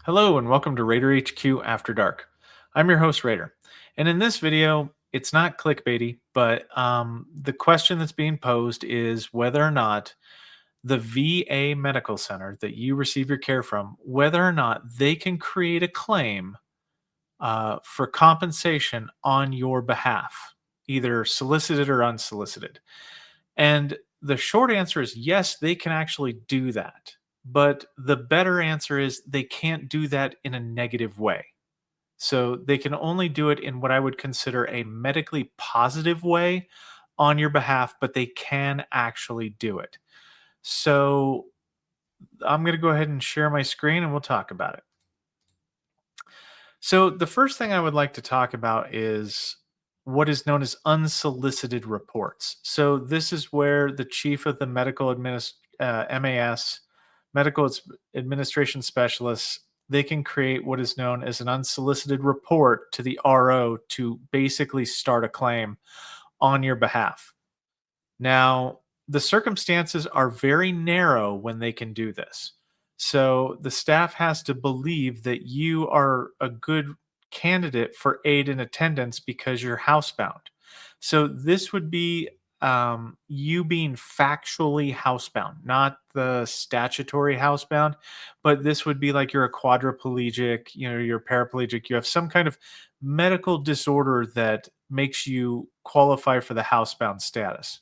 Hello and welcome to Rater.hq After Dark. I'm your host, Rater. And in this video, it's not clickbaity, but the question that's being posed is whether or not the VA medical center that you receive your care from, whether or not they can create a claim for compensation on your behalf, either solicited or unsolicited. And the short answer is yes, they can actually do that. But the better answer is they can't do that in a negative way. So they can only do it in what I would consider a medically positive way on your behalf, but they can actually do it. So I'm going to go ahead and share my screen and we'll talk about it. So the first thing I would like to talk about is what is known as unsolicited reports. So this is where the chief of the MAS, medical administration specialists, they can create what is known as an unsolicited report to the RO to basically start a claim on your behalf. Now, the circumstances are very narrow when they can do this. So the staff has to believe that you are a good candidate for aid and attendance because you're housebound. So this would be you being factually housebound, not the statutory housebound, but this would be like you're a quadriplegic, you're paraplegic, you have some kind of medical disorder that makes you qualify for the housebound status.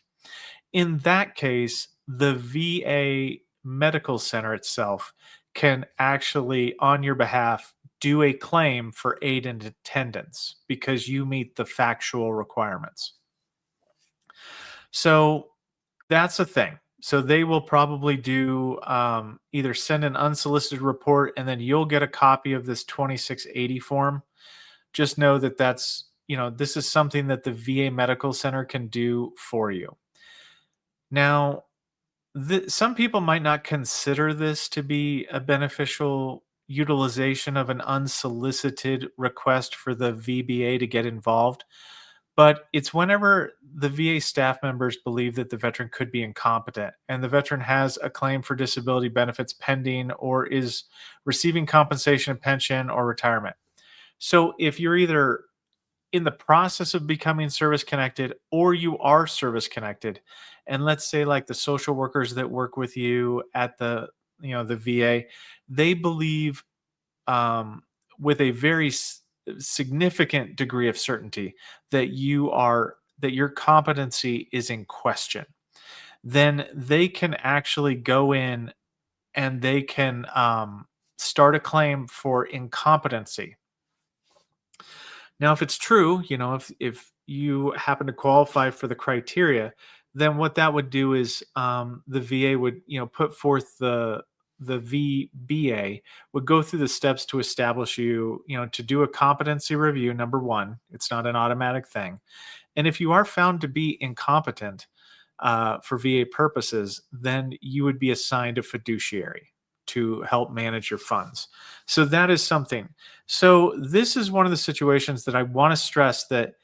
In that case, the VA medical center itself can actually, on your behalf, do a claim for aid and attendance because you meet the factual requirements. So that's a thing. So they will probably do either send an unsolicited report and then you'll get a copy of this 2680 form. Just know that this is something that the VA medical center can do for you. Now, some people might not consider this to be a beneficial utilization of an unsolicited request for the VBA to get involved, but it's whenever the VA staff members believe that the veteran could be incompetent and the veteran has a claim for disability benefits pending or is receiving compensation, pension, or retirement. So if you're either in the process of becoming service connected or you are service connected, and let's say like the social workers that work with you at the VA, they believe um, with a very significant degree of certainty that your competency is in question, then they can actually go in and they can start a claim for incompetency. Now, if it's true, if you happen to qualify for the criteria, then what that would do is the VA would put forth the VBA would go through the steps to establish to do a competency review. Number one, it's not an automatic thing, and if you are found to be incompetent for VA purposes, then you would be assigned a fiduciary to help manage your funds. So that is something. So this is one of the situations that I want to stress that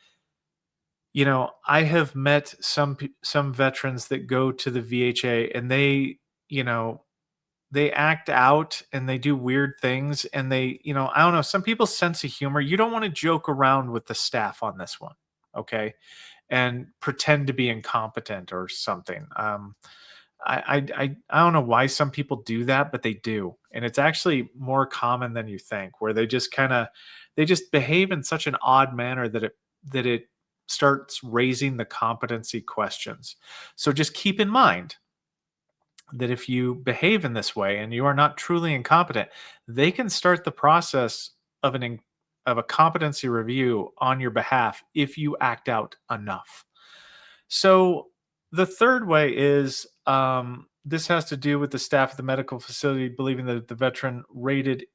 I have met some veterans that go to the VHA and you know they act out and they do weird things and I don't know, some people's sense of humor, you don't want to joke around with the staff on this one, okay? And pretend to be incompetent or something. I don't know why some people do that, but they do, and it's actually more common than you think, where they just behave in such an odd manner that it starts raising the competency questions. So just keep in mind that if you behave in this way and you are not truly incompetent, they can start the process of a competency review on your behalf if you act out enough. So the third way is this has to do with the staff of the medical facility believing that the veteran rated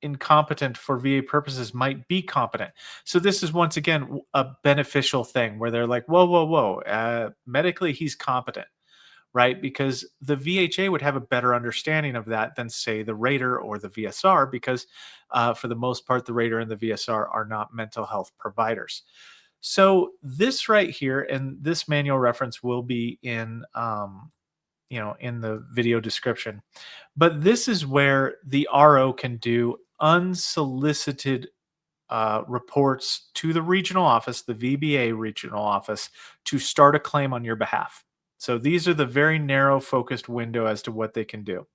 incompetent for VA purposes might be competent. So this is once again a beneficial thing where they're like, whoa, whoa, whoa, medically he's competent, right? Because the VHA would have a better understanding of that than, say, the Rater or the VSR, because for the most part, the Rater and the VSR are not mental health providers. So this right here, and this manual reference will be in the video description. But this is where the RO can do unsolicited reports to the regional office, the VBA regional office, to start a claim on your behalf. So these are the very narrow focused window as to what they can do.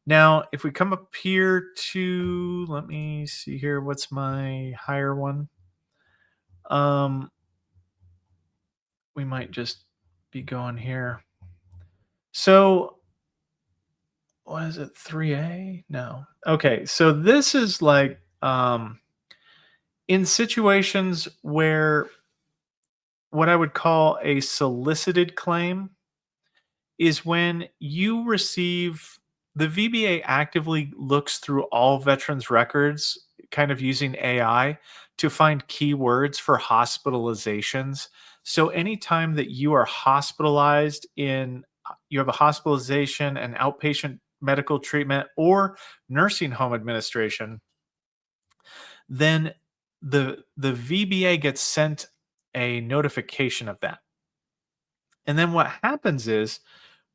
Now, if we come up here to, let me see here, what's my higher one? Um, we might just be going here. So, what is it? 3A? No. Okay, so this is like in situations where what I would call a solicited claim is when you receive the VBA actively looks through all veterans records, kind of using AI to find keywords for hospitalizations. So anytime that you are hospitalized you have a hospitalization, an outpatient medical treatment, or nursing home administration, then the VBA gets sent a notification of that. And then what happens is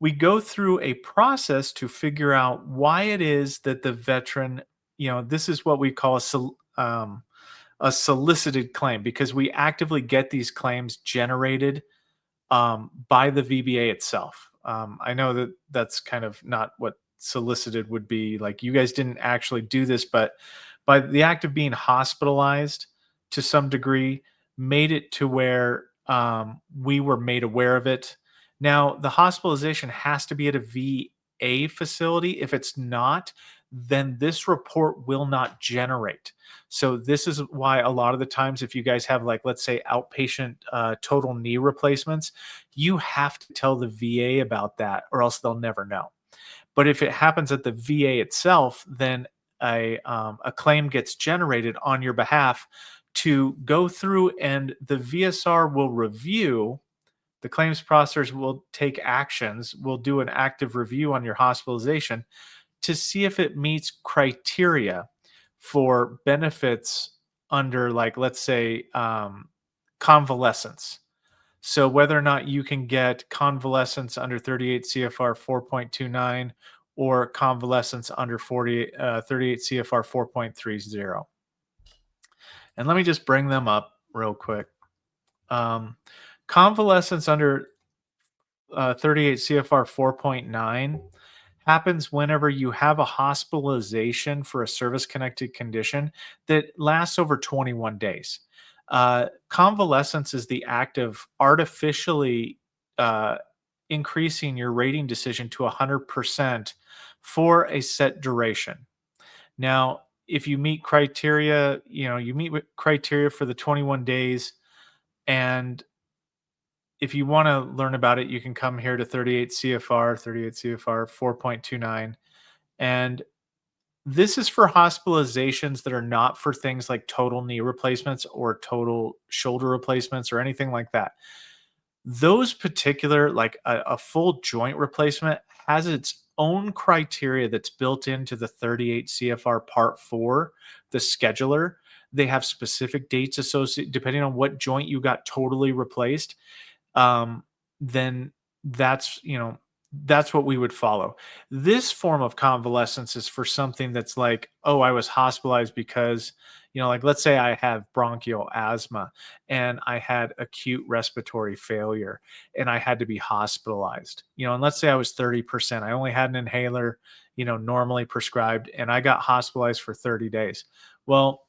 we go through a process to figure out why it is that the veteran, this is what we call a solicited claim, because we actively get these claims generated by the VBA itself. I know that that's kind of not what solicited would be. Like, you guys didn't actually do this, but by the act of being hospitalized to some degree, made it to where we were made aware of it. Now, the hospitalization has to be at a VA facility. If it's not, then this report will not generate. So this is why a lot of the times, if you guys have, like, let's say outpatient total knee replacements, you have to tell the VA about that, or else they'll never know. But if it happens at the VA itself, then a claim gets generated on your behalf to go through, and the VSR will review. The claims processors will take actions, will do an active review on your hospitalization to see if it meets criteria for benefits under, like, let's say, convalescence. So whether or not you can get convalescence under 38 CFR 4.29 or convalescence under 38 CFR 4.30. And let me just bring them up real quick. Um, Convalescence under 38 CFR 4.9 happens whenever you have a hospitalization for a service connected condition that lasts over 21 days. Convalescence is the act of artificially uh, increasing your rating decision to 100% for a set duration. Now, if you meet criteria, you meet with criteria for the 21 days. And if you want to learn about it, you can come here to 38 CFR 4.29. And this is for hospitalizations that are not for things like total knee replacements or total shoulder replacements or anything like that. Those particular, like a full joint replacement, has its own criteria that's built into the 38 CFR Part 4, the scheduler. They have specific dates associated, depending on what joint you got totally replaced. um, then that's what we would follow. This form of convalescence is for something that's like, oh, I was hospitalized because, like, let's say I have bronchial asthma and I had acute respiratory failure and I had to be hospitalized. And let's say I was 30%. I only had an inhaler, normally prescribed, and I got hospitalized for 30 days. Well,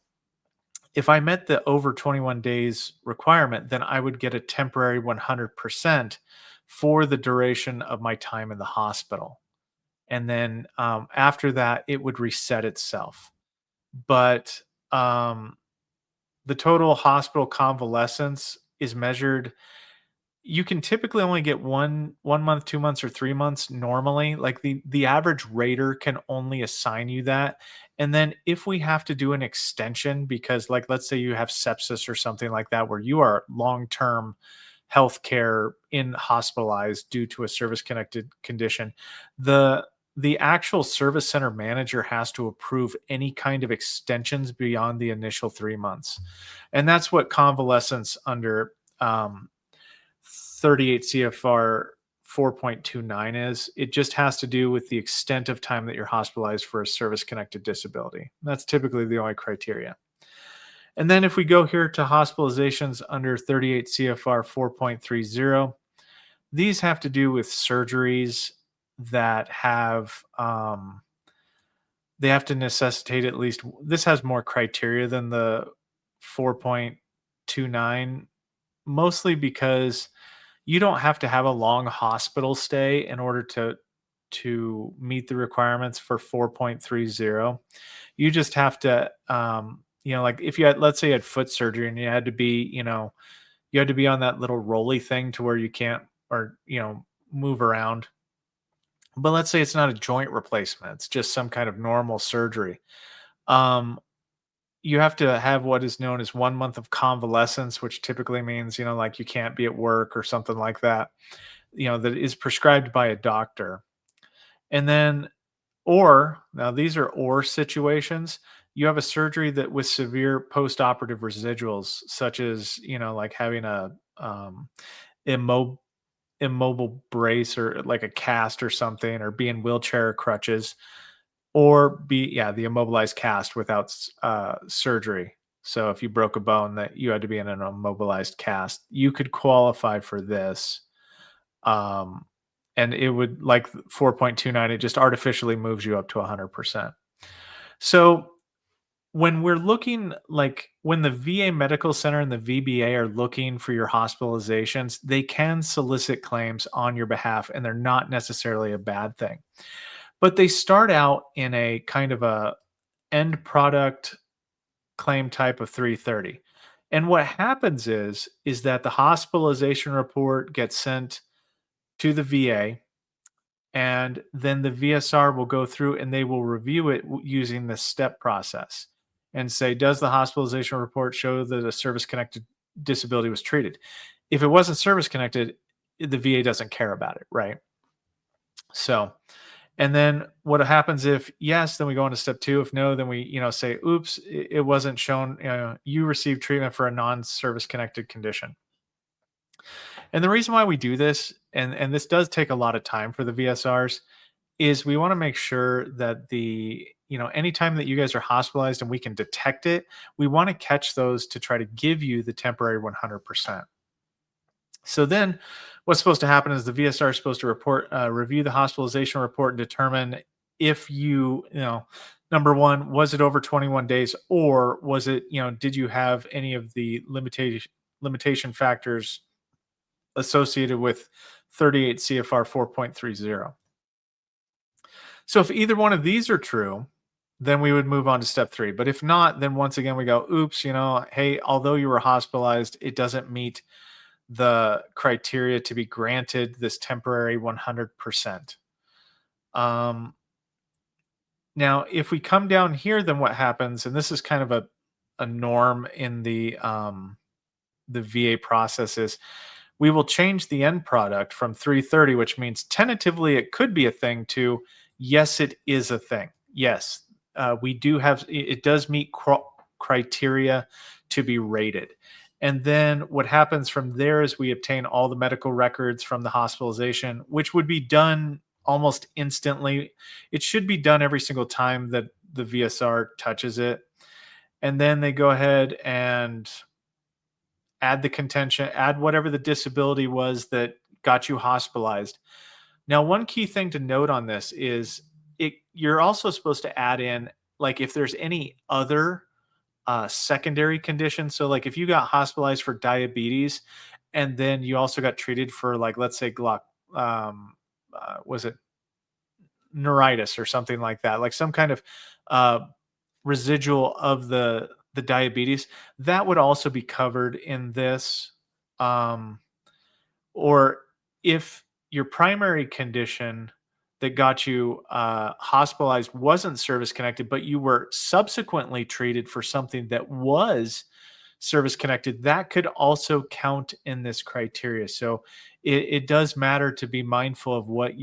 if I met the over 21 days requirement, then I would get a temporary 100% for the duration of my time in the hospital. And then after that, it would reset itself. But the total hospital convalescence is measured. You can typically only get 1 month, 2 months, or 3 months normally. Like, the average rater can only assign you that. And then if we have to do an extension, because, like, let's say you have sepsis or something like that, where you are long-term healthcare in hospitalized due to a service connected condition, the actual service center manager has to approve any kind of extensions beyond the initial 3 months. And that's what convalescence under 38 CFR 4.29 is. It just has to do with the extent of time that you're hospitalized for a service-connected disability. That's typically the only criteria. And then if we go here to hospitalizations under 38 CFR 4.30, these have to do with surgeries that have they have to necessitate at least, this has more criteria than the 4.29, mostly because you don't have to have a long hospital stay in order to meet the requirements for 4.30. You just have to like if you had, let's say you had foot surgery and you had to be, you had to be on that little rolly thing to where you can't, or move around. But let's say it's not a joint replacement, it's just some kind of normal surgery. Um, you have to have what is known as 1 month of convalescence, which typically means, like you can't be at work or something like that, that is prescribed by a doctor. And then, or now these are or situations. You have a surgery that with severe post-operative residuals, such as, like having a immo- immobile brace or like a cast or something, or be in wheelchair or crutches, or be, yeah, the immobilized cast without surgery. So if you broke a bone, that you had to be in an immobilized cast, you could qualify for this. Um, and it would, like 4.29, it just artificially moves you up to 100%. So when we're looking, like when the VA Medical Center and the VBA are looking for your hospitalizations, they can solicit claims on your behalf, and they're not necessarily a bad thing. But they start out in a kind of a end product claim type of 330. And what happens is that the hospitalization report gets sent to the VA, and then the VSR will go through and they will review it using the step process and say, does the hospitalization report show that a service connected disability was treated? If it wasn't service connected, the VA doesn't care about it, right? So, and then what happens if yes, then we go on to step two. If no, then we, say, oops, it wasn't shown, you received treatment for a non-service connected condition. And the reason why we do this, and this does take a lot of time for the VSRs, is we want to make sure that the, anytime that you guys are hospitalized and we can detect it, we want to catch those to try to give you the temporary 100%. So then what's supposed to happen is the VSR is supposed to review the hospitalization report and determine if number one, was it over 21 days, or was it, did you have any of the limitation factors associated with 38 CFR 4.30. So if either one of these are true, then we would move on to step three. But if not, then once again, we go, oops, hey, although you were hospitalized, it doesn't meet the criteria to be granted this temporary 100%. Now, if we come down here, then what happens, and this is kind of a norm in the VA process, is we will change the end product from 330, which means tentatively it could be a thing, to yes, it is a thing. Yes, we do have, it does meet criteria to be rated. And then what happens from there is we obtain all the medical records from the hospitalization, which would be done almost instantly. It should be done every single time that the VSR touches it. And then they go ahead and add the contention, add whatever the disability was that got you hospitalized. Now, one key thing to note on this is you're also supposed to add in, like, if there's any other secondary conditions. So, like, if you got hospitalized for diabetes and then you also got treated for, like, let's say, was it neuritis or something like that, like some kind of uh, residual of the diabetes, that would also be covered in this. Um, or if your primary condition that got you hospitalized wasn't service connected, but you were subsequently treated for something that was service connected, that could also count in this criteria. So it does matter to be mindful of what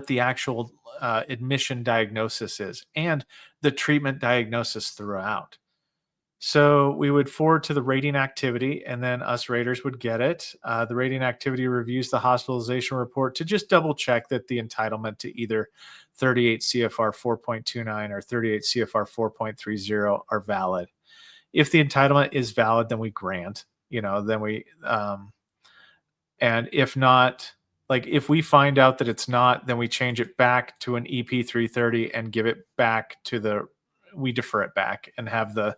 the actual admission diagnosis is and the treatment diagnosis throughout. So we would forward to the rating activity, and then us raters would get it. The rating activity reviews the hospitalization report to just double check that the entitlement to either 38 CFR 4.29 or 38 CFR 4.30 are valid. If the entitlement is valid, then we grant. Then and if not, like if we find out that it's not, then we change it back to an EP 330 and give it back to we defer it back and have the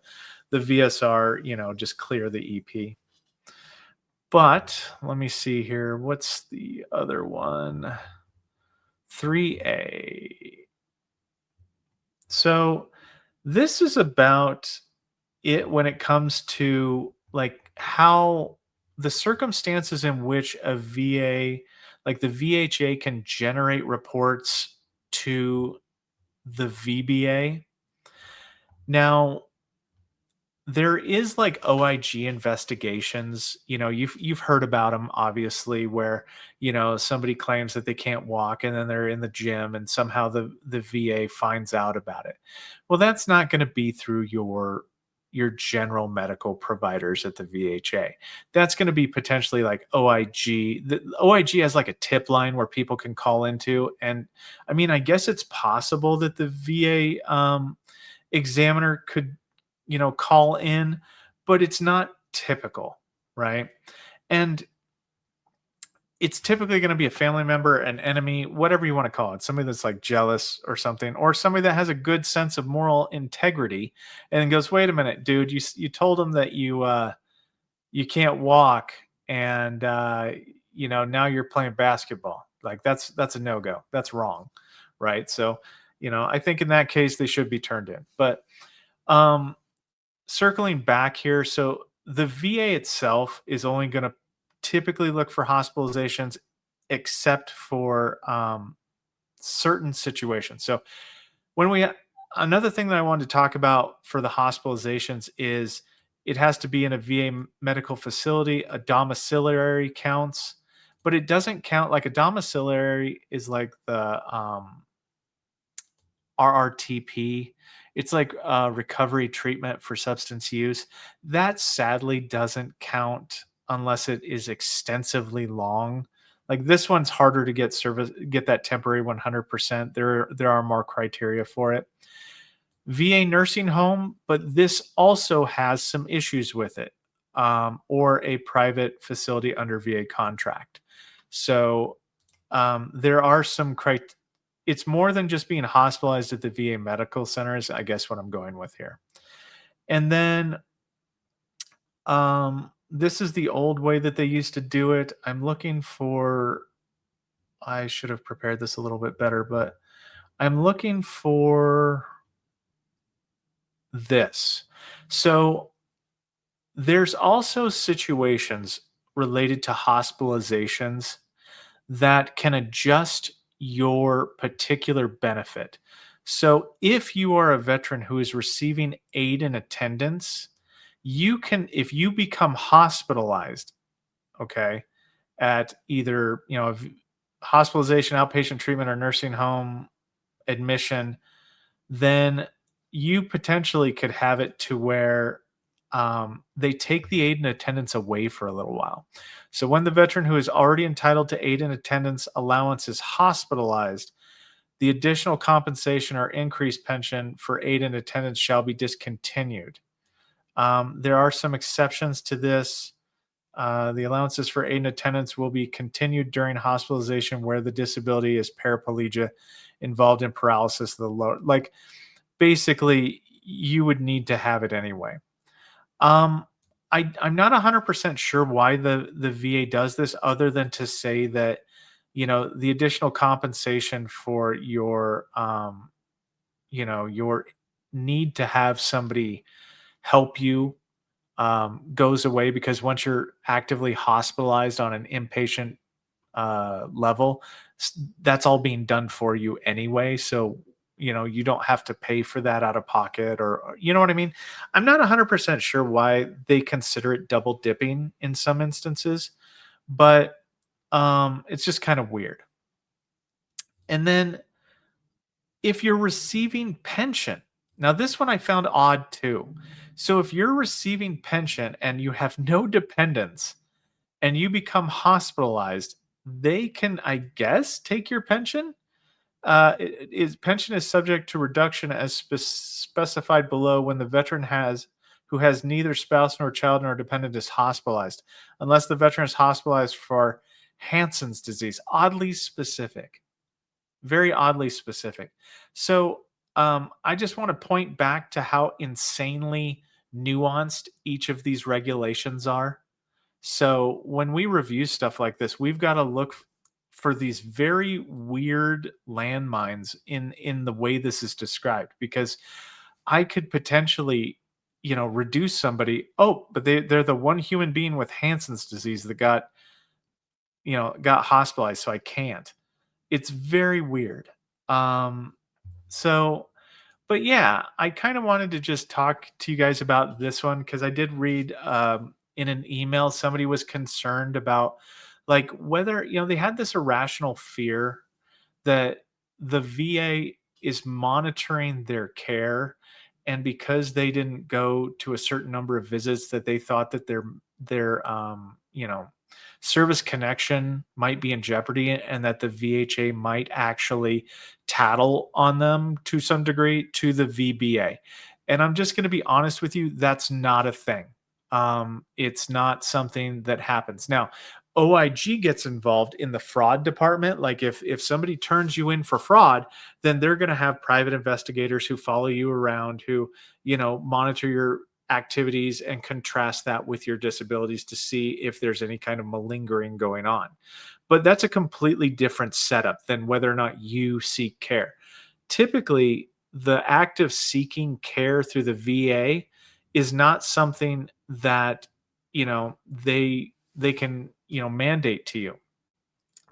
VSR, just clear the EP. But let me see here. What's the other one? 3A. So this is about it when it comes to like how the circumstances in which a VA, like the VHA, can generate reports to the VBA. Now, there is like OIG investigations, you've heard about them obviously, where, somebody claims that they can't walk and then they're in the gym and somehow the VA finds out about it. Well, that's not going to be through your general medical providers at the VHA. That's going to be potentially like OIG. The OIG has like a tip line where people can call into, and I mean, I guess it's possible that the VA examiner could, call in, but it's not typical, right? And it's typically going to be a family member, an enemy, whatever you want to call it, somebody that's like jealous or something, or somebody that has a good sense of moral integrity and then goes, "Wait a minute, dude, you told him that you can't walk, and now you're playing basketball. Like that's a no-go. That's wrong." Right? So, I think in that case they should be turned in. But um circling back here, so the VA itself is only going to typically look for hospitalizations except for certain situations. So when we another thing that I wanted to talk about for the hospitalizations is it has to be in a VA medical facility. A domiciliary counts, but it doesn't count. Like a domiciliary is like the RRTP. It's like recovery treatment for substance use. That sadly doesn't count unless it is extensively long. Like this one's harder to get that temporary 100%. There are more criteria for it. VA nursing home, but this also has some issues with it, or a private facility under VA contract. So there are some it's more than just being hospitalized at the VA medical centers, I guess what I'm going with here. And then this is the old way that they used to do it. I should have prepared this a little bit better, but I'm looking for this. So there's also situations related to hospitalizations that can adjust your particular benefit. So, if you are a veteran who is receiving aid and attendance, if you become hospitalized, okay, at either, hospitalization, outpatient treatment, or nursing home admission, then you potentially could have it to where they take the aid and attendance away for a little while. So when the veteran who is already entitled to aid and attendance allowance is hospitalized, the additional compensation or increased pension for aid and attendance shall be discontinued. There are some exceptions to this. The allowances for aid and attendance will be continued during hospitalization where the disability is paraplegia involved in paralysis of the lower. Like basically, you would need to have it anyway. Um, I'm not 100% sure why the VA does this, other than to say that, the additional compensation for your need to have somebody help you goes away, because once you're actively hospitalized on an inpatient level, that's all being done for you anyway. So, you don't have to pay for that out of pocket, or you know what I mean? I'm not 100% sure why they consider it double dipping in some instances, but it's just kind of weird. And then if you're receiving pension, Now, this one I found odd too. So, if you're receiving pension and you have no dependents and you become hospitalized, they can, I guess, take your pension. Is pension is subject to reduction as specified below when the veteran has who has neither spouse nor child nor dependent is hospitalized, unless the veteran is hospitalized for Hansen's disease. Oddly specific, very oddly specific. So I just want to point back to how insanely nuanced each of these regulations are. So when we review stuff like this, we've got to look for these very weird landmines in the way this is described, because I could potentially, reduce somebody. Oh, but they're the one human being with Hansen's disease that got hospitalized, so I can't. It's very weird. Um, so but yeah, I kind of wanted to just talk to you guys about this one because I did read in an email somebody was concerned about like whether they had this irrational fear that the VA is monitoring their care, and because they didn't go to a certain number of visits, that they thought that their service connection might be in jeopardy, and that the VHA might actually tattle on them to some degree to the VBA. And I'm just going to be honest with you, that's not a thing. It's not something that happens. Now, OIG gets involved in the fraud department. Like if somebody turns you in for fraud, then they're going to have private investigators who follow you around, who monitor your activities and contrast that with your disabilities to see if there's any kind of malingering going on. But that's a completely different setup than whether or not you seek care. Typically, the act of seeking care through the VA is not something that they can mandate to you,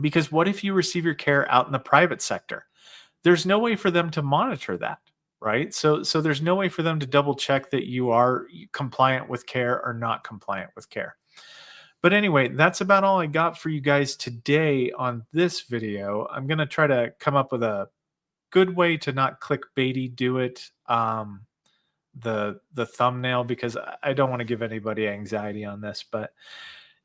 because what if you receive your care out in the private sector? There's no way for them to monitor that, right? So there's no way for them to double check that you are compliant with care or not compliant with care. But anyway, that's about all I got for you guys today on this video. I'm going to try to come up with a good way to not clickbaity do it, the thumbnail, because I don't want to give anybody anxiety on this. But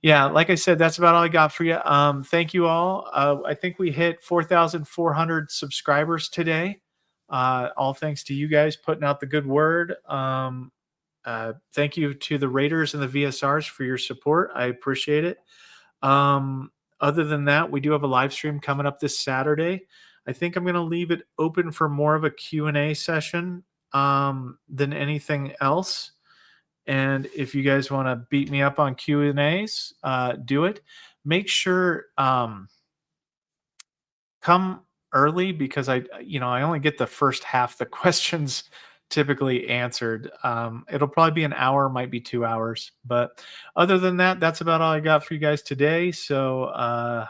yeah, like I said, that's about all I got for you. Thank you all. I think we hit 4,400 subscribers today. All thanks to you guys putting out the good word. Thank you to the Raiders and the VSRs for your support. I appreciate it. Um, Other than that, we do have a live stream coming up this Saturday. I think I'm going to leave it open for more of a Q&A session than anything else. And if you guys want to beat me up on Q&As, do it. Make sure come early, because I only get the first half the questions typically answered. It'll probably be an hour, might be 2 hours. But other than that, that's about all I got for you guys today. So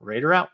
Raider out.